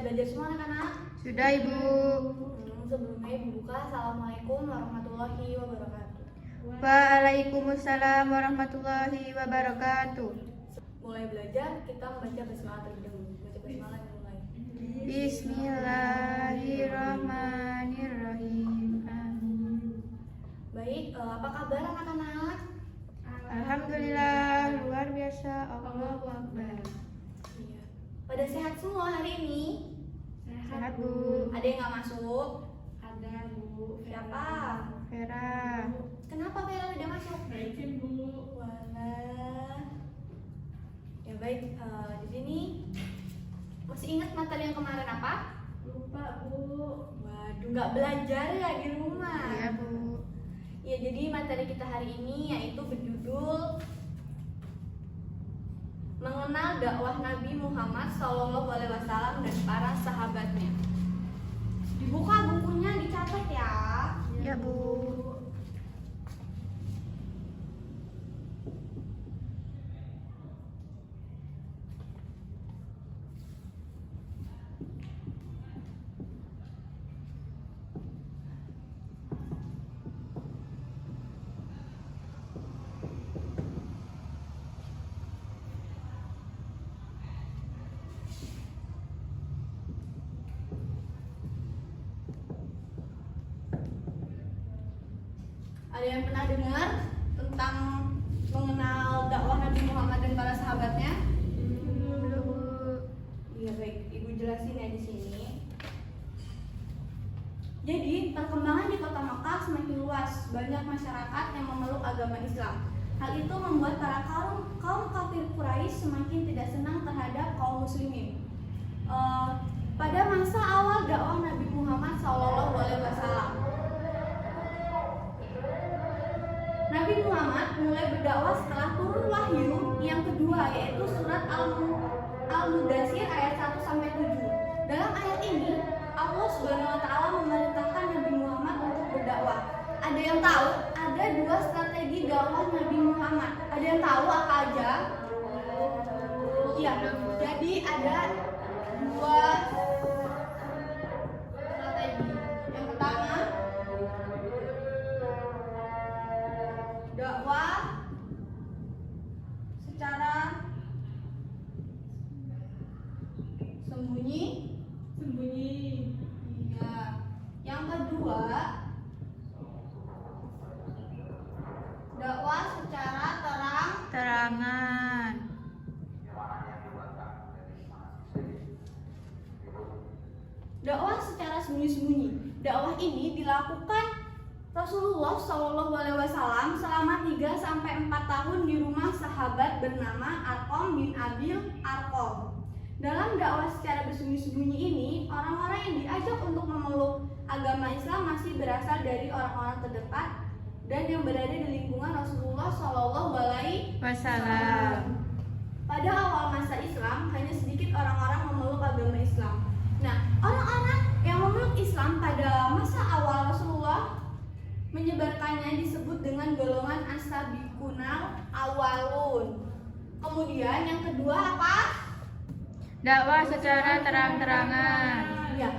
belajar semua anak-anak? Sudah, Ibu. Sebelumnya Ibu buka. Assalamualaikum warahmatullahi wabarakatuh. Waalaikumsalam warahmatullahi wabarakatuh. Mulai belajar, kita membaca basmalah terlebih dahulu. Baca basmalah dimulai. Bismillahirrahmanirrahim. Amin. Baik, apa kabar anak-anak? Alhamdulillah, luar biasa. Allahu Akbar. Iya. Pada sehat semua hari ini? Sehat, Bu. Ada yang nggak masuk? Ada, Bu. Siapa? Vera. Kenapa Vera tidak masuk? Izin, Bu. Walah. Ya baik, di sini masih ingat materi yang kemarin apa? Lupa, Bu. Waduh, nggak belajar ya di rumah? Iya, Bu. Ya, jadi materi kita hari ini yaitu berjudul Mengenal dakwah Nabi Muhammad SAW dan para sahabatnya. Dibuka bukunya, dicatat ya. Ya, Bu. Ada yang pernah dengar tentang mengenal dakwah Nabi Muhammad dan para sahabatnya? Belum, Bu. Iya baik, Ibu jelasin ya di sini. Jadi perkembangan di kota Makkah semakin luas, banyak masyarakat yang memeluk agama Islam. Hal itu membuat para kaum kafir Quraisy semakin tidak senang terhadap kaum muslimin. Pada masa awal dakwah Nabi Muhammad SAW, Nabi Muhammad mulai berdakwah setelah turun wahyu yang kedua, yaitu surat Al-Mudaththir ayat 1-7. Dalam ayat ini, Allah Subhanahu wa taala memerintahkan Nabi Muhammad untuk berdakwah. Ada yang tahu ada dua strategi dakwah Nabi Muhammad? Ada yang tahu apa aja? Iya, jadi ada dua strategi. Yang pertama, dakwah secara sembunyi. Iya. Yang kedua, dakwah secara Terangan. dakwah secara sembunyi-sembunyi. Dakwah ini dilakukan Rasulullah SAW selama 3-4 tahun di rumah sahabat bernama Arqam bin Abil Arqam. Dalam dakwah secara bersembunyi-sembunyi ini, orang-orang yang diajak untuk memeluk agama Islam masih berasal dari orang-orang terdekat dan yang berada di lingkungan Rasulullah SAW. Pada awal masa Islam, hanya sedikit orang-orang memeluk agama Islam. Nah, orang-orang yang memeluk Islam pada masa awal Rasulullah menyebarkannya disebut dengan golongan as-sabiqunal awalun. Kemudian yang kedua apa? Dakwah secara terang-terangan. Ya,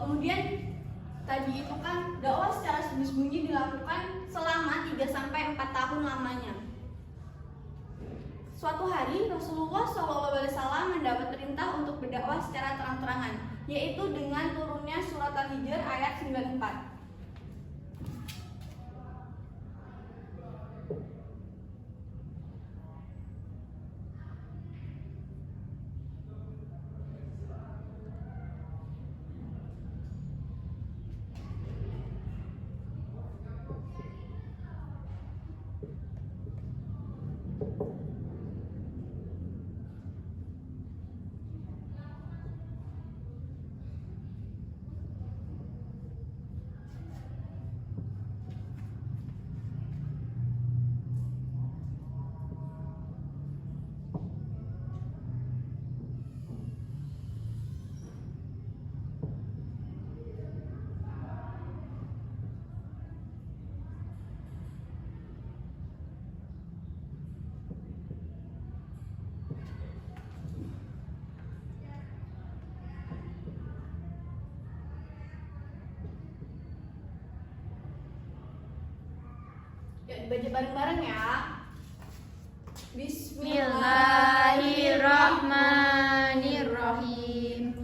kemudian tadi itu kan dakwah secara sembunyi-sembunyi dilakukan selama 3-4 tahun lamanya. Suatu hari Rasulullah SAW mendapat perintah untuk berdakwah secara terang-terangan, yaitu dengan turunnya surat Al-Hijr ayat 94. Baca bareng-bareng ya. Bismillahirrahmanirrahim.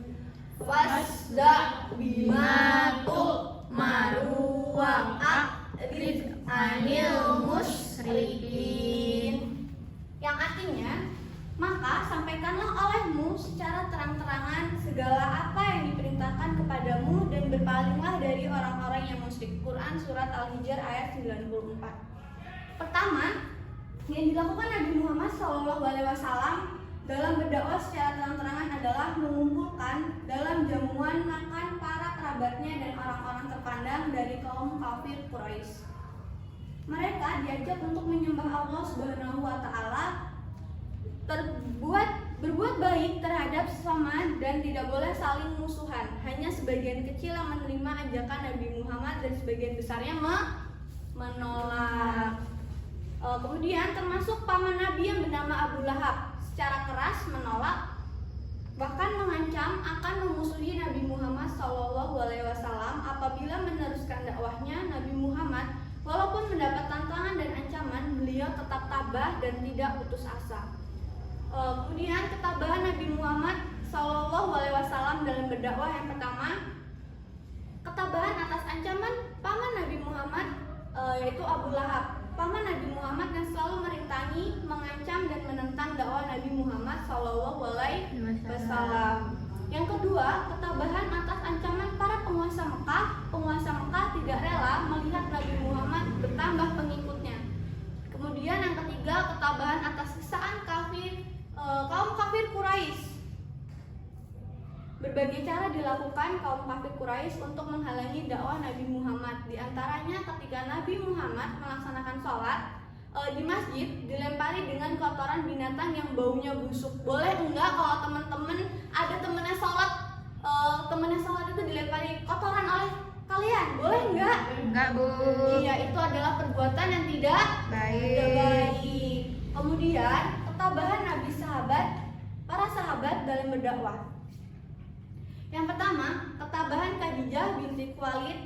Wasda bima tu'maru wa a'rid 'anil musyrikin. Yang artinya, maka sampaikanlah olehmu secara terang-terangan segala apa yang diperintahkan kepadamu dan berpalinglah dari orang-orang yang musyrik. Quran Surat Al-Hijr ayat 94. Pertama, yang dilakukan Nabi Muhammad SAW dalam berdakwah secara terang-terangan adalah mengumpulkan dalam jamuan makan para kerabatnya dan orang-orang terpandang dari kaum kafir Quraisy. Mereka diajak untuk menyembah Allah Subhanahu wa Ta'ala, berbuat baik terhadap sesama dan tidak boleh saling musuhan. Hanya sebagian kecil yang menerima ajakan Nabi Muhammad dan sebagian besarnya menolak. Kemudian termasuk paman Nabi yang bernama Abu Lahab secara keras menolak, bahkan mengancam akan memusuhi Nabi Muhammad SAW apabila meneruskan dakwahnya. Nabi Muhammad walaupun mendapat tantangan dan ancaman, beliau tetap tabah dan tidak putus asa. Kemudian ketabahan Nabi Muhammad SAW dalam berdakwah, yang pertama, ketabahan atas ancaman paman Nabi Muhammad, yaitu Abu Lahab. Paman Nabi Muhammad yang selalu merintangi, mengancam dan menentang dakwah Nabi Muhammad SAW. Yang kedua, ketabahan atas ancaman para penguasa Mekah. Penguasa Mekah tidak rela melihat Nabi Muhammad bertambah pengikutnya. Kemudian yang ketiga, ketabahan atas siksaan kaum kafir Quraisy. Berbagai cara dilakukan kaum kafir Quraisy untuk menghalangi dakwah Nabi Muhammad. Di antaranya ketika Nabi Muhammad melaksanakan sholat di masjid, dilempari dengan kotoran binatang yang baunya busuk. Boleh enggak kalau teman-teman ada temennya sholat itu dilempari kotoran oleh kalian? Boleh enggak? Enggak, Bu. Iya, itu adalah perbuatan yang tidak baik. Kemudian ketabahan para sahabat dalam berdakwah. Yang pertama, ketabahan Khadijah binti Khuwailid.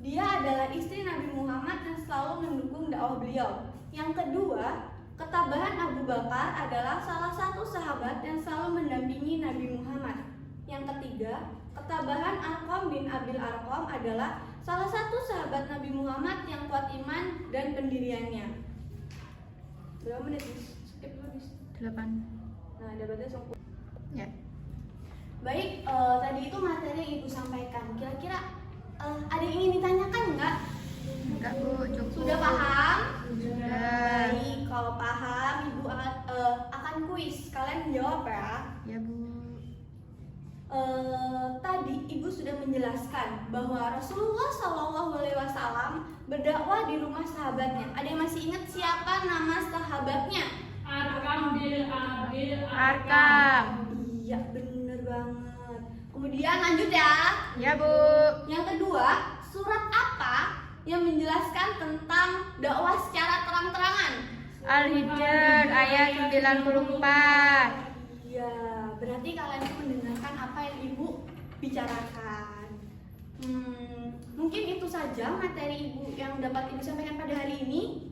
Dia adalah istri Nabi Muhammad dan selalu mendukung dakwah beliau. Yang kedua, ketabahan Abu Bakar adalah salah satu sahabat yang selalu mendampingi Nabi Muhammad. Yang ketiga, ketabahan Arqam bin Abil Arqam adalah salah satu sahabat Nabi Muhammad yang kuat iman dan pendiriannya. Berapa menit? Skip dulu, 8. Nah, dapat sempurna. Ya. Baik, tadi itu materi yang Ibu sampaikan. Kira-kira ada yang ingin ditanyakan enggak? Enggak, Bu, cukup. Sudah paham? Sudah. Baik, kalau paham Ibu akan kuis. Kalian menjawab ya. Ya, Bu. Tadi Ibu sudah menjelaskan bahwa Rasulullah SAW berdakwah di rumah sahabatnya. Ada yang masih ingat siapa nama sahabatnya? Arkam bil Abil Arkam. Iya, bener banget. Kemudian lanjut ya. Ya, Bu. Yang kedua, surat apa yang menjelaskan tentang dakwah secara terang-terangan? Al-Hijr ayat 94. Iya, berarti kalian tuh mendengarkan apa yang Ibu bicarakan. Mungkin itu saja materi Ibu yang dapat Ibu sampaikan pada hari ini.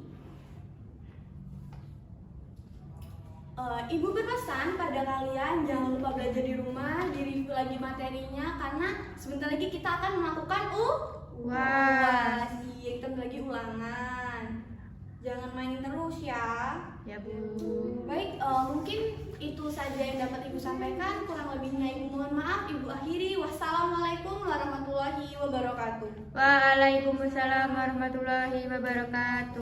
Ibu berpesan pada kalian jangan lupa belajar di rumah, direview lagi materinya, karena sebentar lagi kita akan melakukan UAS. Iya, kita lagi ulangan. Jangan main terus ya. Ya, Bu. Baik, mungkin itu saja yang dapat Ibu sampaikan. Kurang lebihnya Ibu mohon maaf. Ibu akhiri. Wassalamualaikum warahmatullahi wabarakatuh. Waalaikumsalam warahmatullahi wabarakatuh.